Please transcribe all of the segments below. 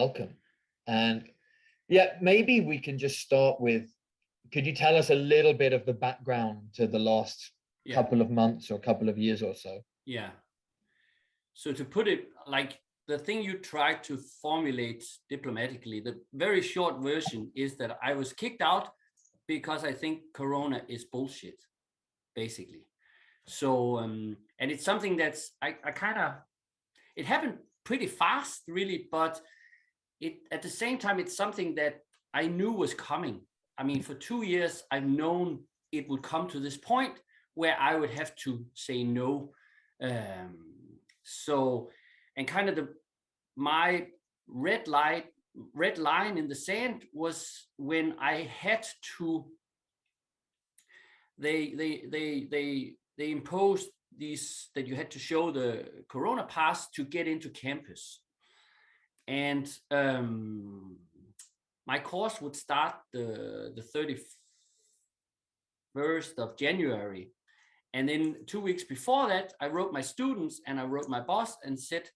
welcome. And yeah, maybe we can just start with, could you tell us a little bit of the background to the last couple of months or couple of years or so? Yeah. So to put it like the thing you tried to formulate diplomatically, the very short version is that I was kicked out because I think Corona is bullshit, basically. So, and it's something that's, I kind of, it happened pretty fast, really, but it at the same time, it's something that I knew was coming. I mean, for 2 years, I've known it would come to this point where I would have to say no. So, and kind of my red line in the sand was when I had to. They imposed these that you had to show the Corona pass to get into campus, and my course would start the 31st of January. And then 2 weeks before that, I wrote my students and I wrote my boss and said,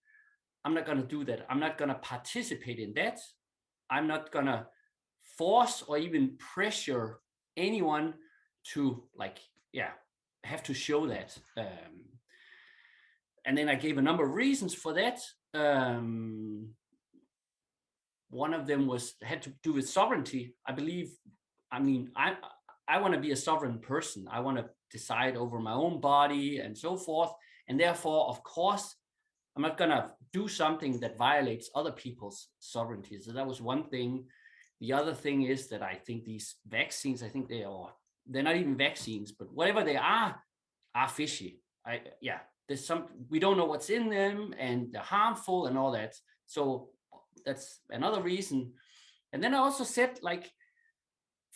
I'm not going to do that. I'm not going to participate in that. I'm not going to force or even pressure anyone to have to show that. And then I gave a number of reasons for that. One of them had to do with sovereignty. I want to be a sovereign person. I want to decide over my own body and so forth. And therefore, of course, I'm not going to do something that violates other people's sovereignty. So that was one thing. The other thing is that I think these vaccines, I think they're not even vaccines, but whatever they are fishy. There's we don't know what's in them and they're harmful and all that. So that's another reason. And then I also said, like,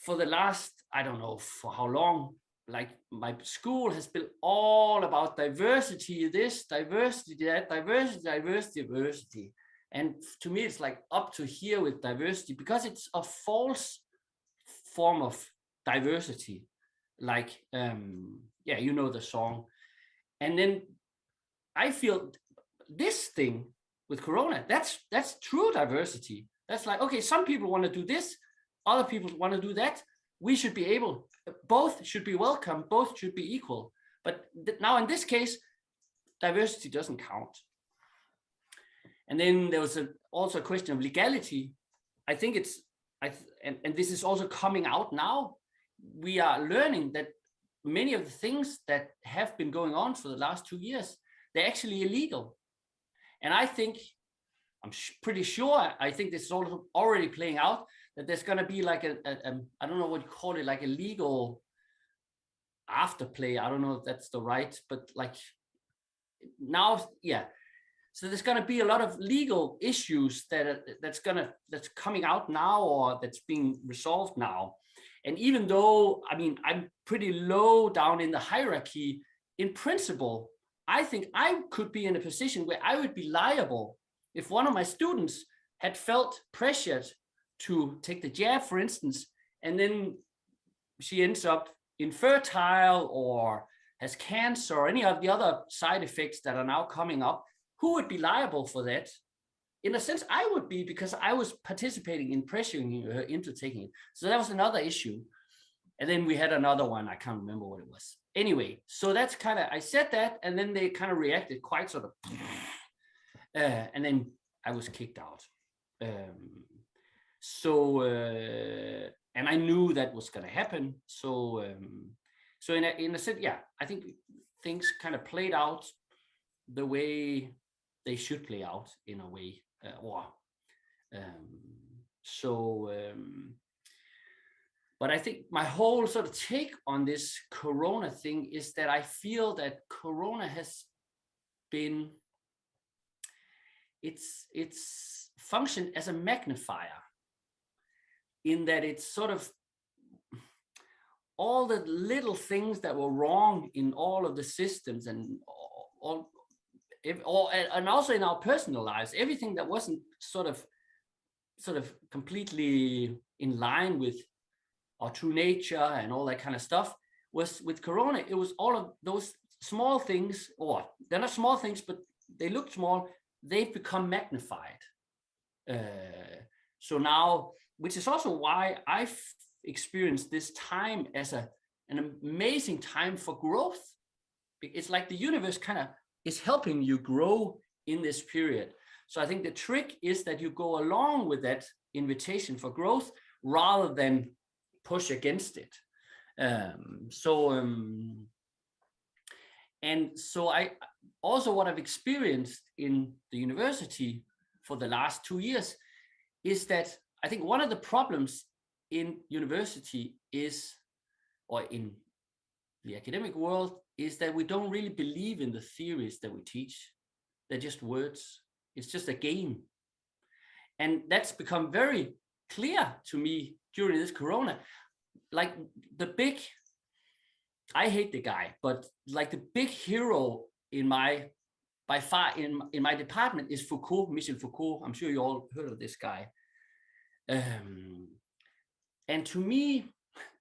for the last, I don't know for how long, like my school has been all about diversity, this, diversity, that, diversity. And to me, it's like up to here with diversity because it's a false form of diversity. Like, you know the song. And then I feel this thing with Corona, that's true diversity. That's like, okay, some people want to do this, other people want to do that. We should be able, both should be welcome, both should be equal. But now in this case, diversity doesn't count. And then there was also a question of legality. I think and this is also coming out now. We are learning that many of the things that have been going on for the last 2 years, they're actually illegal. And I think, I'm pretty sure, I think this is also already playing out, that there's going to be like I don't know what you call it, like a legal afterplay. I don't know if that's the right, but like now, yeah. So there's going to be a lot of legal issues that's coming out now, or that's being resolved now. And even though, I mean, I'm pretty low down in the hierarchy, in principle, I think I could be in a position where I would be liable if one of my students had felt pressured to take the jab, for instance, and then she ends up infertile or has cancer or any of the other side effects that are now coming up. Who would be liable for that? In a sense, I would be, because I was participating in pressuring her into taking it. So that was another issue. And then we had another one. I can't remember what it was. Anyway, so that's kind of, I said that, and then they kind of reacted quite sort of, and then I was kicked out. And I knew that was going to happen. So in a sense, yeah, I think things kind of played out the way they should play out in a way. But I think my whole sort of take on this Corona thing is that I feel that Corona has been, it's functioned as a magnifier, in that it's sort of all the little things that were wrong in all of the systems and and also in our personal lives, everything that wasn't sort of completely in line with our true nature and all that kind of stuff, was with Corona. It was all of those small things, or they're not small things, but they look small. They've become magnified. So now, which is also why I've experienced this time as an amazing time for growth. It's like the universe kind of is helping you grow in this period. So I think the trick is that you go along with that invitation for growth rather than push against it. And so I also, what I've experienced in the university for the last 2 years is that I think one of the problems in university is, or in the academic world, is that we don't really believe in the theories that we teach. They're just words. It's just a game. And that's become very clear to me during this Corona. Like I hate the guy, but like the big hero by far in my department is Foucault, Michel Foucault. I'm sure you all heard of this guy. And to me,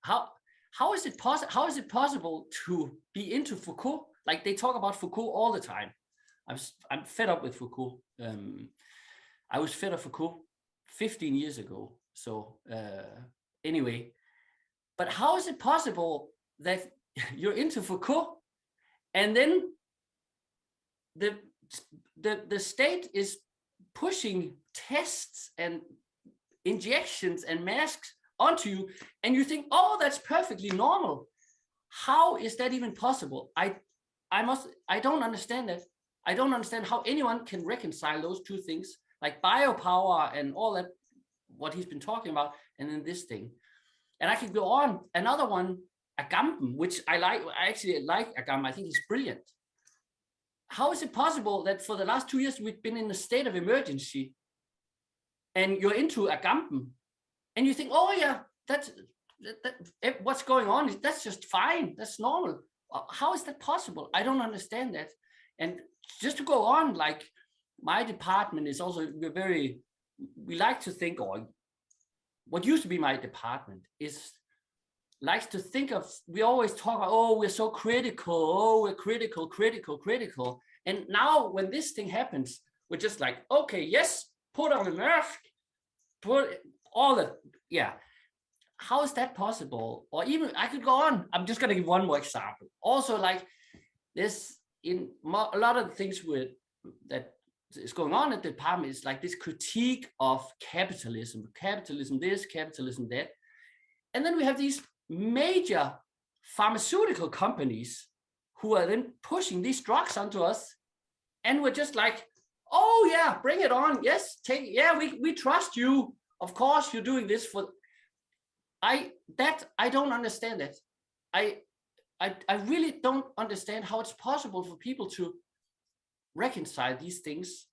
how is it possible to be into Foucault? Like they talk about Foucault all the time. I'm fed up with Foucault. I was fed up Foucault 15 years ago. So anyway, but how is it possible that you're into Foucault and then the state is pushing tests and injections and masks onto you, and you think, oh, that's perfectly normal? How is that even possible? I don't understand that. I don't understand how anyone can reconcile those two things, like biopower and all that, what he's been talking about, and then this thing. And I can go on. Another one, Agamben, which I like. I actually like Agamben. I think he's brilliant. How is it possible that for the last 2 years we've been in a state of emergency, and you're into Agamben, and you think, oh yeah, that what's going on? That's just fine. That's normal. How is that possible? I don't understand that. And just to go on, like my department is also we like to think, or what used to be my department likes to think of, we always talk about, oh, we're so critical, oh, we're critical. And now when this thing happens, we're just like, okay, yes, put on a mask, put all the, yeah. How is that possible? Or even, I could go on. I'm just going to give one more example. Also, like this, in a lot of the things that is going on at the department is like this critique of capitalism this, capitalism that. And then we have these major pharmaceutical companies who are then pushing these drugs onto us. And we're just like, oh yeah, bring it on. Yes, we trust you. Of course, you're doing this for. I don't understand it. I really don't understand how it's possible for people to reconcile these things.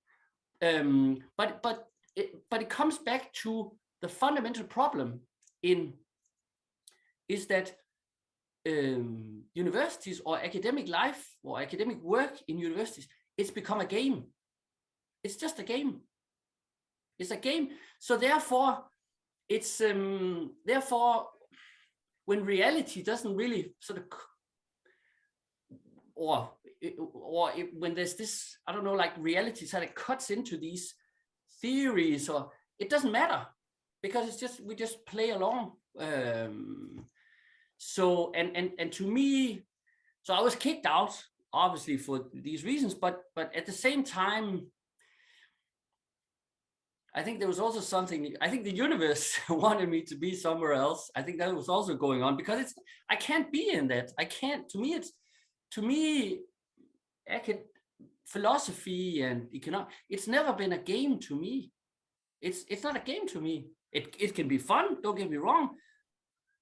But it comes back to the fundamental problem is that universities or academic life or academic work in universities, it's become a game. It's just a game. It's a game. So therefore, it's when reality doesn't really sort of, when there's this, I don't know, like reality sort of cuts into these theories, or it doesn't matter because it's just, we just play along. So and to me, so I was kicked out obviously for these reasons, but at the same time, I think there was also something, I think the universe wanted me to be somewhere else. I think that was also going on because I can't be in that. I can't, to me, philosophy and economics, it's never been a game to me. It's not a game to me. It can be fun, don't get me wrong,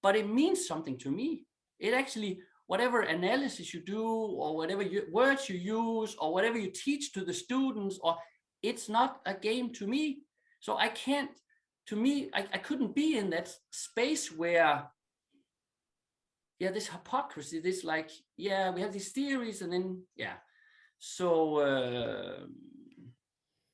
but it means something to me. It actually, whatever analysis you do, or whatever words you use, or whatever you teach to the students, or it's not a game to me. So I can't, to me, I couldn't be in that space where, yeah, this hypocrisy, this like, yeah, we have these theories and then, yeah. So,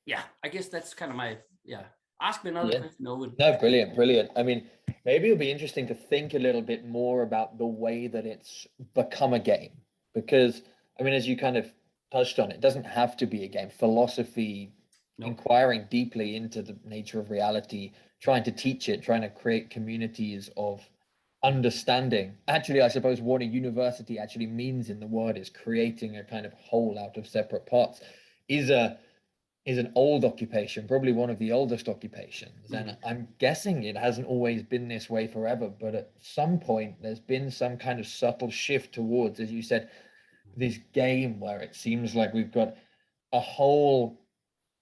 yeah, I guess that's kind of my, yeah. Ask me another question, Owen. No, brilliant. I mean, maybe it'll be interesting to think a little bit more about the way that it's become a game. Because, I mean, as you kind of touched on, it doesn't have to be a game. Philosophy inquiring deeply into the nature of reality, trying to teach it, trying to create communities of understanding. Actually, I suppose what a university actually means in the word is creating a kind of whole out of separate parts, is an old occupation, probably one of the oldest occupations. And I'm guessing it hasn't always been this way forever, but at some point there's been some kind of subtle shift towards, as you said, this game where it seems like we've got a whole,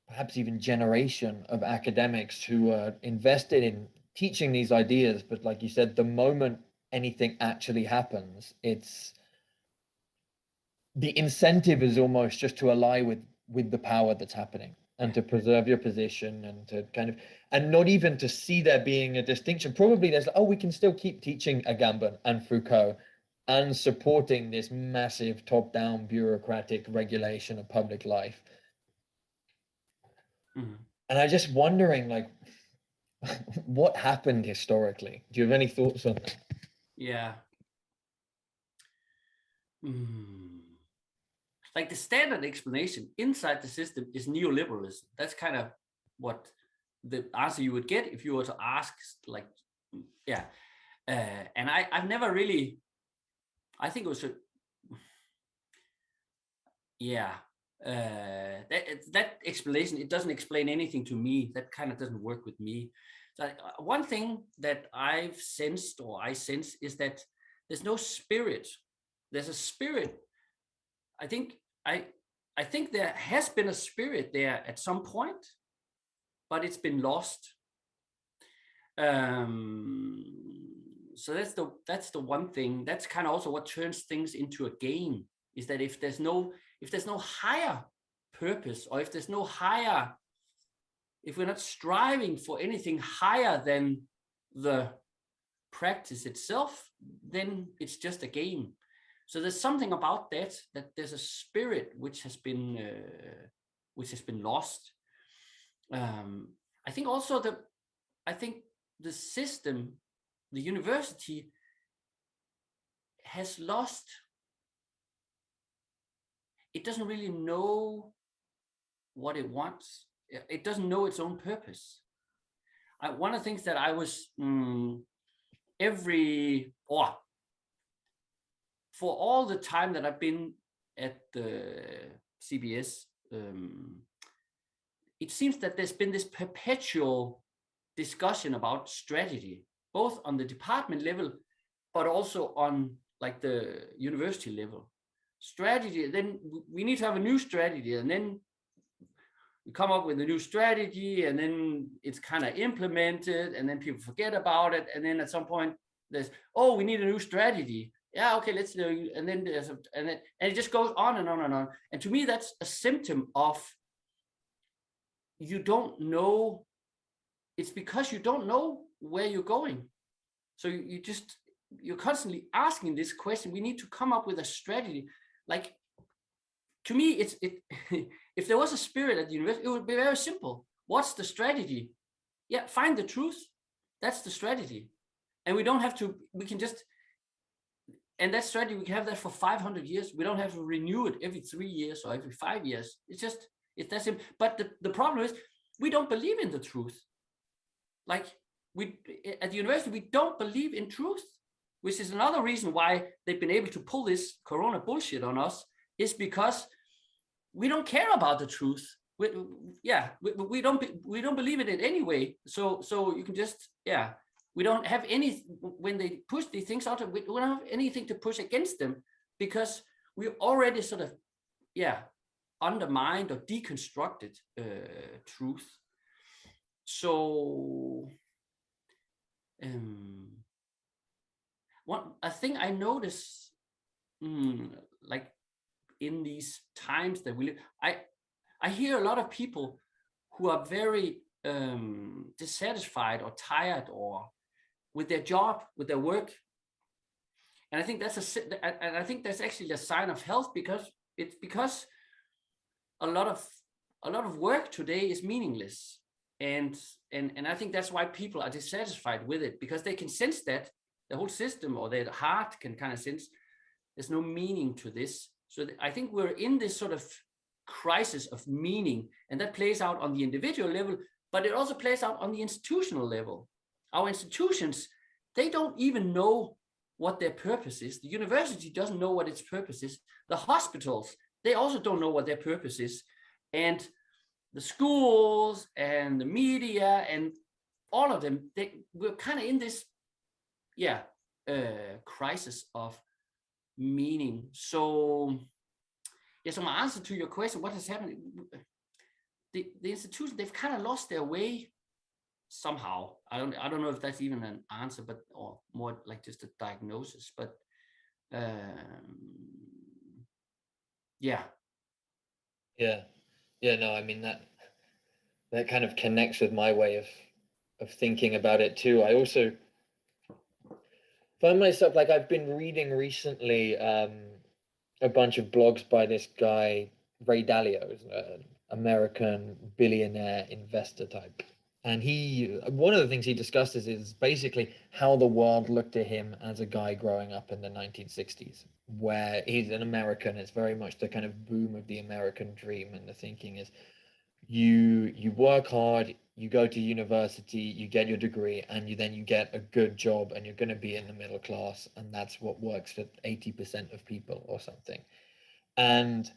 perhaps even generation of academics who are invested in teaching these ideas. But like you said, the moment anything actually happens, it's the incentive is almost just to ally with the power that's happening and to preserve your position and to kind of, and not even to see there being a distinction. Probably there's, oh, we can still keep teaching Agamben and Foucault and supporting this massive top-down bureaucratic regulation of public life. And I'm just wondering, like, what happened historically? Do you have any thoughts on that? Yeah. Like the standard explanation inside the system is neoliberalism. That's kind of what the answer you would get if you were to ask, like, yeah. And I've never really, I think it was that explanation, it doesn't explain anything to me. That kind of doesn't work with me. So one thing that I've sensed, or I sense, is that there's no spirit. There's a spirit. I think there has been a spirit there at some point, but it's been lost. So that's the one thing. That's kind of also what turns things into a game, is that if there's no higher purpose, or if we're not striving for anything higher than the practice itself, then it's just a game. So there's something about that there's a spirit which has been lost. I think also the system, the university, has lost. It doesn't really know what it wants. It doesn't know its own purpose. One of the things that I was for all the time that I've been at the CBS, it seems that there's been this perpetual discussion about strategy, both on the department level, but also on like the university level. Strategy, then we need to have a new strategy, and then we come up with a new strategy, and then it's kind of implemented, and then people forget about it, and then at some point there's, oh, we need a new strategy. Yeah, okay, let's do. And then there's and it just goes on and on and on. And to me, that's a symptom of you don't know. It's because you don't know where you're going. So you're constantly asking this question. We need to come up with a strategy. Like, to me, if there was a spirit at the university, it would be very simple. What's the strategy? Yeah, find the truth. That's the strategy. And we don't have to, we can just, and that strategy, we can have that for 500 years. We don't have to renew it every 3 years or every 5 years. It's that simple. But the problem is, we don't believe in the truth. Like, at the university, we don't believe in truth, which is another reason why they've been able to pull this corona bullshit on us, is because we don't care about the truth. We don't believe in it anyway. So you can just, we don't have any, when they push these things out, we don't have anything to push against them, because we already sort of, undermined or deconstructed truth. So a thing I notice, like in these times that we live, I hear a lot of people who are very dissatisfied or tired or with their job, with their work, and I think that's actually a sign of health, because a lot of work today is meaningless, and I think that's why people are dissatisfied with it, because they can sense that the whole system, or their heart can kind of sense there's no meaning to this. So I think we're in this sort of crisis of meaning, and that plays out on the individual level, but it also plays out on the institutional level. Our institutions, they don't even know what their purpose is. The university doesn't know what its purpose is. The hospitals, they also don't know what their purpose is. And the schools and the media and all of them, we're kind of in this, crisis of meaning. So, so my answer to your question, what has happened? The institutions, they've kind of lost their way somehow. I don't know if that's even an answer, but or more like just a diagnosis. But yeah. No, I mean that kind of connects with my way of thinking about it too. I also find myself, like, I've been reading recently a bunch of blogs by this guy Ray Dalio, an American billionaire investor type. And one of the things he discusses is basically how the world looked at him as a guy growing up in the 1960s, where he's an American. It's very much the kind of boom of the American dream. And the thinking is you work hard, you go to university, you get your degree, and then you get a good job, and you're going to be in the middle class. And that's what works for 80% of people or something. And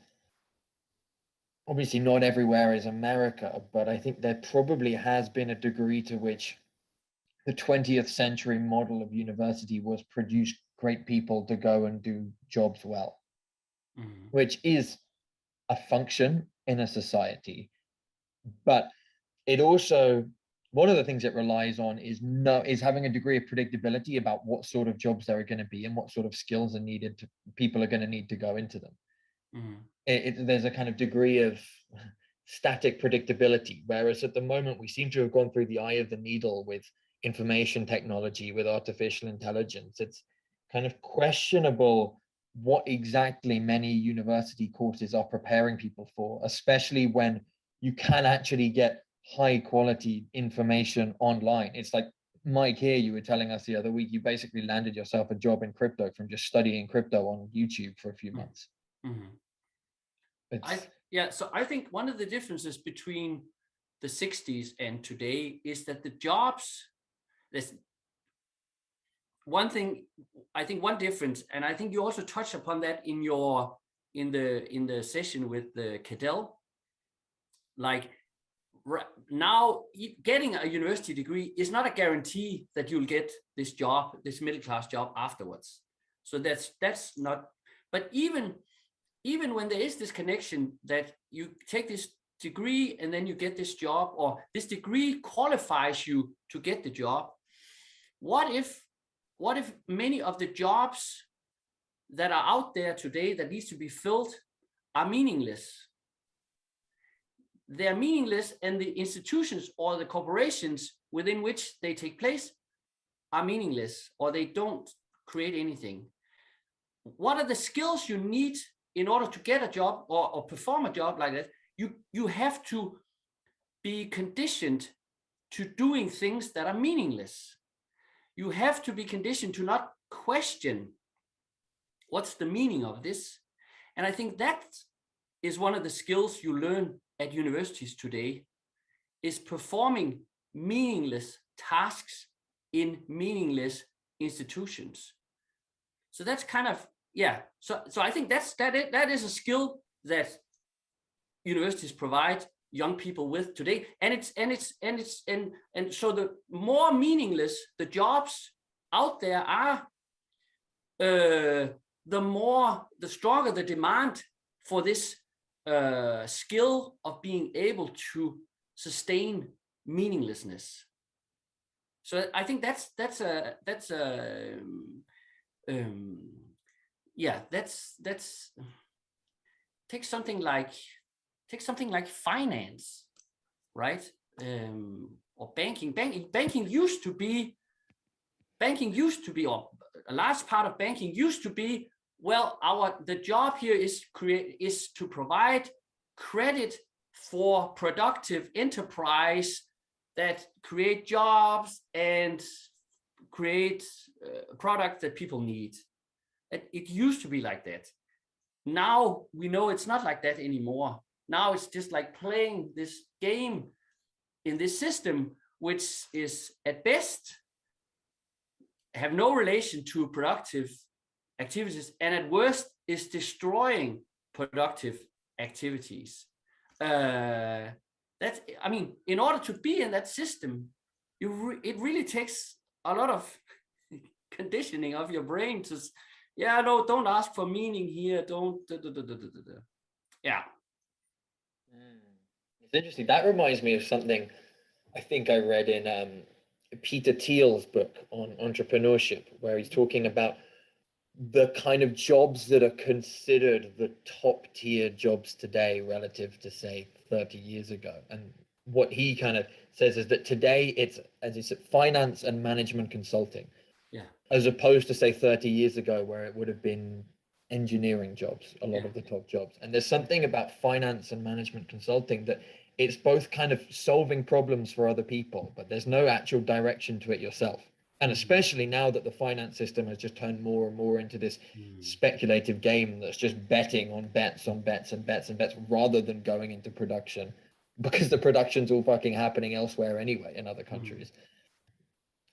obviously not everywhere is America, but I think there probably has been a degree to which the 20th century model of university was produce great people to go and do jobs well, which is a function in a society. But it also, one of the things it relies on is having a degree of predictability about what sort of jobs there are going to be and what sort of skills are needed people are going to need to go into them. There's a kind of degree of static predictability, whereas at the moment we seem to have gone through the eye of the needle with information technology, with artificial intelligence. It's kind of questionable what exactly many university courses are preparing people for, especially when you can actually get high quality information online. It's like, Mike, here, you were telling us the other week, you basically landed yourself a job in crypto from just studying crypto on YouTube for a few months. So I think one of the differences between the 60s and today is that the jobs, there's one thing, I think one difference, and I think you also touched upon that in the session with the Cadell. Like, now getting a university degree is not a guarantee that you'll get this job, this middle class job afterwards. So that's not, but even when there is this connection that you take this degree and then you get this job, or this degree qualifies you to get the job, what if many of the jobs that are out there today that needs to be filled are meaningless? They're meaningless, and the institutions or the corporations within which they take place are meaningless, or they don't create anything. What are the skills you need in order to get a job or perform a job like that? You have to be conditioned to doing things that are meaningless. You have to be conditioned to not question what's the meaning of this. And I think that is one of the skills you learn at universities today, is performing meaningless tasks in meaningless institutions. So that's kind of, So I think that is a skill that universities provide young people with today. And so the more meaningless the jobs out there are, the stronger the demand for this skill of being able to sustain meaninglessness. So I think that's take something like finance, right? Or banking. Banking used to be, or a large part of banking used to be, well, the job here is to provide credit for productive enterprise that create jobs and create products that people need. It used to be like that. Now we know it's not like that anymore. now it's just like playing this game in this system, which is at best have no relation to productive activities, and at worst is destroying productive activities. That's, I mean, in order to be in that system, it really takes a lot of conditioning of your brain to, yeah, no, don't ask for meaning here, don't, yeah. It's interesting. That reminds me of something I think I read in Peter Thiel's book on entrepreneurship, where he's talking about the kind of jobs that are considered the top tier jobs today relative to, say, 30 years ago. And what he kind of says is that today it's, as he said, finance and management consulting. Yeah. As opposed to, say, 30 years ago, where it would have been engineering jobs, a lot of the top jobs. And there's something about finance and management consulting that it's both kind of solving problems for other people, but there's no actual direction to it yourself. And especially now that the finance system has just turned more and more into this speculative game that's just betting on bets on bets and bets and bets, rather than going into production, because the production's all fucking happening elsewhere anyway in other countries.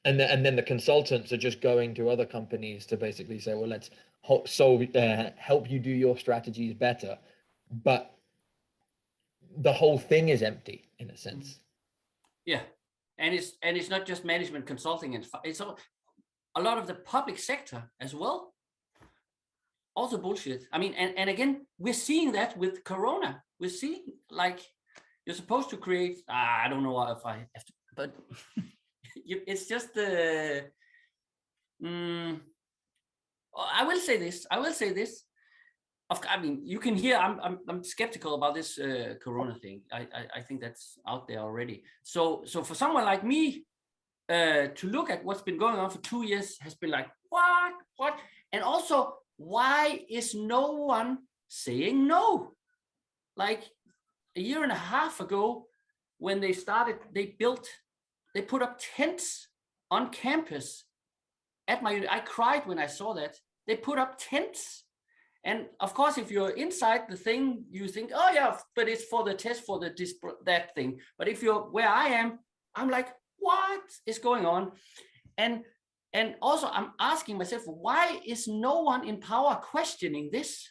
And then the consultants are just going to other companies to basically say, well, let's help you do your strategies better. But the whole thing is empty in a sense. Yeah. And it's not just management consulting, it's a lot of the public sector as well. Also bullshit. I mean, and again, we're seeing that with Corona. We're seeing, like, you're supposed to create, I don't know if I have to, but it's just the, I will say this. I mean, you can hear I'm skeptical about this Corona thing. I think that's out there already. So for someone like me, to look at what's been going on for 2 years has been like, what? And also, why is no one saying no? Like a year and a half ago, when they started, they put up tents on campus at I cried when I saw that. They put up tents. And of course, if you're inside the thing, you think, oh yeah, but it's for the test for the that thing. But if you're where I am, I'm like, what is going on? And also I'm asking myself, why is no one in power questioning this?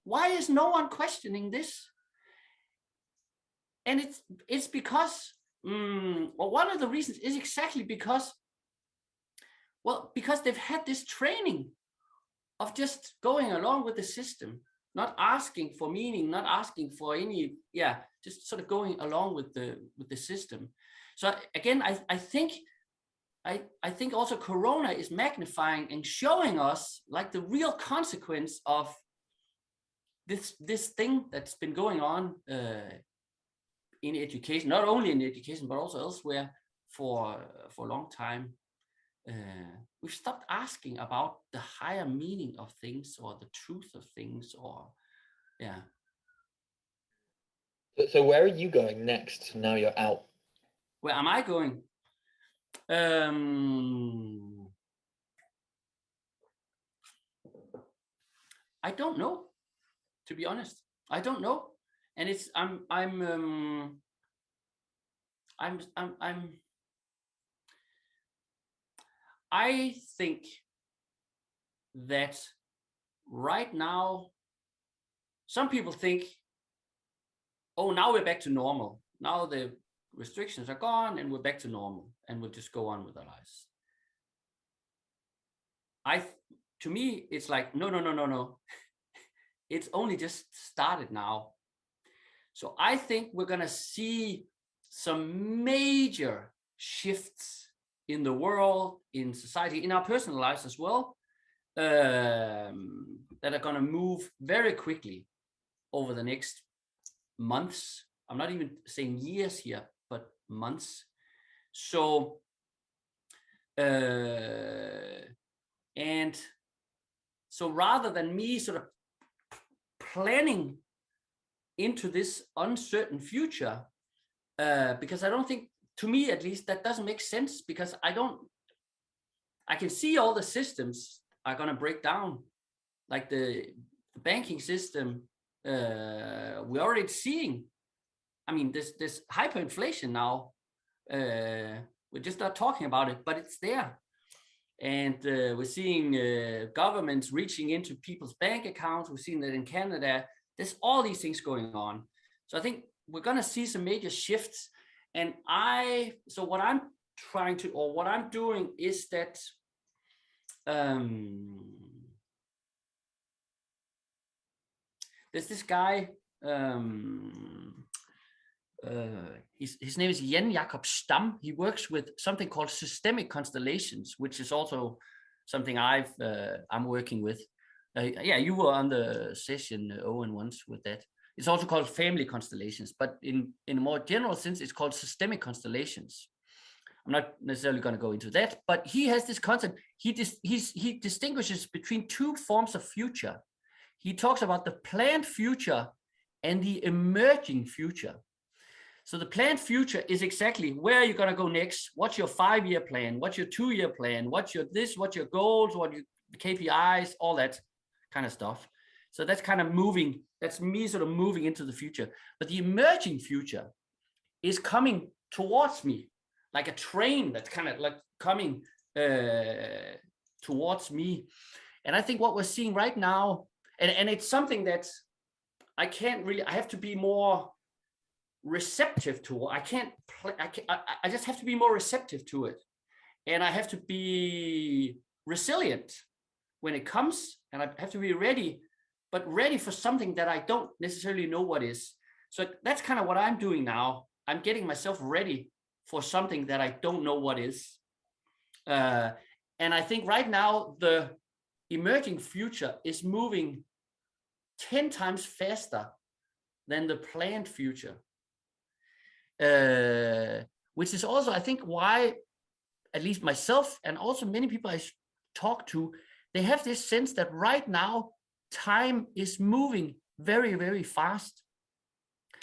Why is no one questioning this? And it's because, well, one of the reasons is exactly because they've had this training of just going along with the system, not asking for meaning, not asking for any, just sort of going along with the system. So again, I think also Corona is magnifying and showing us like the real consequence of this thing that's been going on in education, not only in education but also elsewhere for a long time. We've stopped asking about the higher meaning of things or the truth of things, or So where are you going next now you're out? Where am I going? I don't know, to be honest. I don't know. And it's I think that right now, some people think, oh, now we're back to normal. Now the restrictions are gone and we're back to normal and we'll just go on with our lives. To me, it's like, no. It's only just started now. So I think we're going to see some major shifts in the world, in society, in our personal lives as well, that are going to move very quickly over the next months. I'm not even saying years here, but months. So, and so rather than me sort of planning into this uncertain future, because I don't think, to me at least, that doesn't make sense, because I can see all the systems are going to break down, like the banking system we're already seeing, I mean, this hyperinflation now. We're just not talking about it, but it's there. And we're seeing governments reaching into people's bank accounts. We're seeing that in Canada. There's all these things going on. So I think we're going to see some major shifts. And so what I'm trying to, or what I'm doing is that there's this guy, his name is Jan Jakob Stam. He works with something called systemic constellations, which is also something I'm working with. Yeah, you were on the session, Owen, once with that. It's also called family constellations, but in a more general sense, it's called systemic constellations. I'm not necessarily going to go into that, but he has this concept. He distinguishes between two forms of future. He talks about the planned future and the emerging future. So the planned future is exactly where you're going to go next. What's your 5-year plan? What's your 2-year plan? What's your goals? What your KPIs? All that kind of stuff. So that's kind of moving. That's me sort of moving into the future. But the emerging future is coming towards me, like a train that's kind of like coming towards me. And I think what we're seeing right now, and it's something that I have to be more receptive to. I just have to be more receptive to it. And I have to be resilient when it comes, and I have to be ready, but ready for something that I don't necessarily know what is. So that's kind of what I'm doing now. I'm getting myself ready for something that I don't know what is. And I think right now, the emerging future is moving 10 times faster than the planned future. Which is also, I think, why at least myself and also many people I talk to, they have this sense that right now time is moving very, very fast.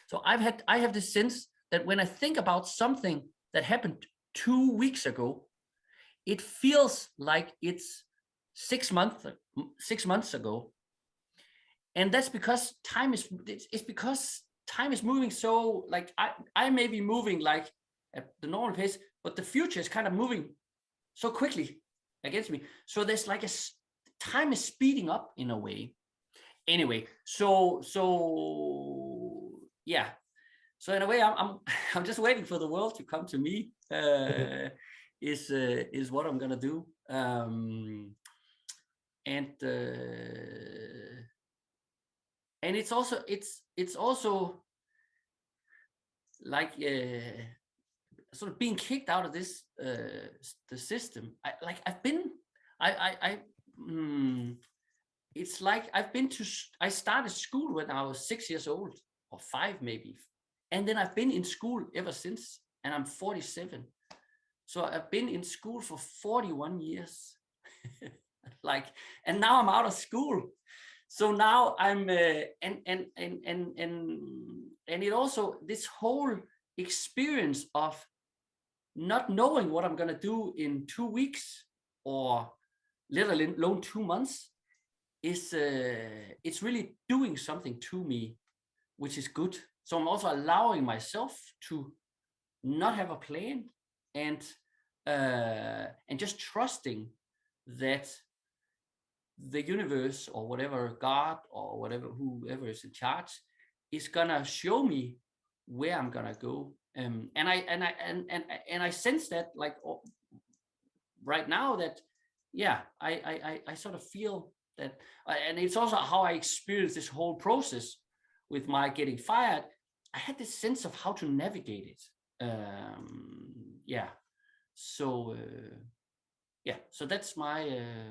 So I have this sense that when I think about something that happened 2 weeks ago, it feels like it's 6 months ago. And that's because time is moving so, like I may be moving like at the normal pace, but the future is kind of moving so quickly against me. So there's like time is speeding up in a way. Anyway, so yeah. So in a way, I'm just waiting for the world to come to me. Is what I'm gonna do. And it's also like sort of being kicked out of this the system. It's like I started school when I was 6 years old, or 5 maybe, and then I've been in school ever since, and I'm 47. So I've been in school for 41 years. And now I'm out of school. So now I'm and it also, this whole experience of not knowing what I'm gonna do in 2 weeks, or let alone 2 months, is it's really doing something to me, which is good. So I'm also allowing myself to not have a plan, and just trusting that the universe, or whatever, God, or whatever, whoever is in charge, is gonna show me where I'm gonna go. And I sense that, like, right now, that I sort of feel that, and it's also how I experienced this whole process with my getting fired. I had this sense of how to navigate it. So so that's my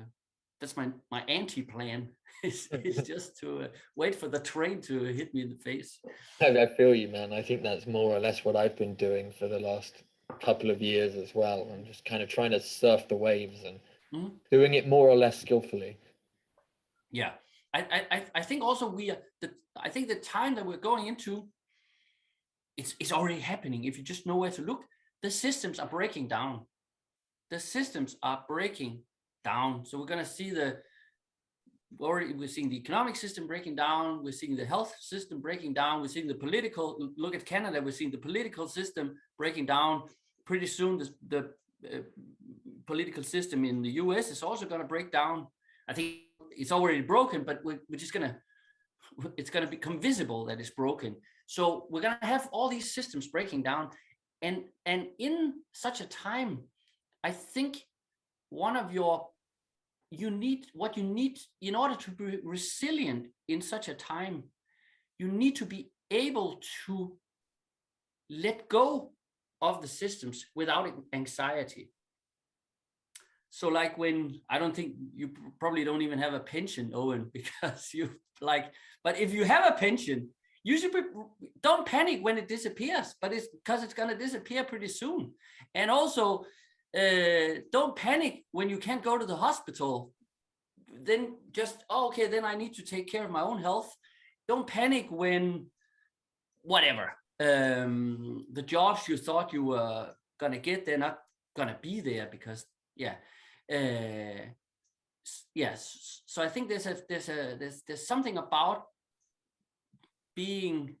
anti-plan. is just to wait for the train to hit me in the face. I feel you, man. I think that's more or less what I've been doing for the last couple of years as well. I'm just kind of trying to surf the waves and doing it more or less skillfully. Yeah, I think also I think the time that we're going into, it's already happening. If you just know where to look, the systems are breaking down. So we're gonna see we're seeing the economic system breaking down, we're seeing the health system breaking down, we're seeing the political, look at Canada, we're seeing the political system breaking down. Pretty soon the political system in the US is also going to break down. I think it's already broken, but we're just it's going to become visible that it's broken. So we're going to have all these systems breaking down. And in such a time, I think what you need in order to be resilient in such a time, you need to be able to let go of the systems without anxiety. So like when, I don't think you probably don't even have a pension, Owen, because but if you have a pension, you should don't panic when it disappears, but it's because it's going to disappear pretty soon. And also don't panic when you can't go to the hospital. Then just, okay, then I need to take care of my own health. Don't panic when whatever, the jobs you thought you were going to get, they're not going to be there because, yes. So I think there's something about being,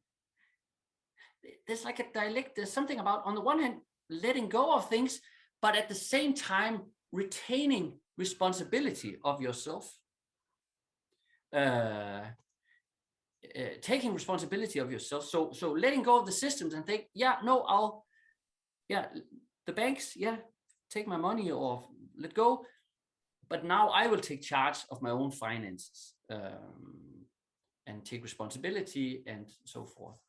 there's like a dialect, there's something about, on the one hand, letting go of things, but at the same time retaining responsibility of yourself, taking responsibility of yourself. So letting go of the systems and think, the banks, take my money or let go, but now I will take charge of my own finances, and take responsibility and so forth.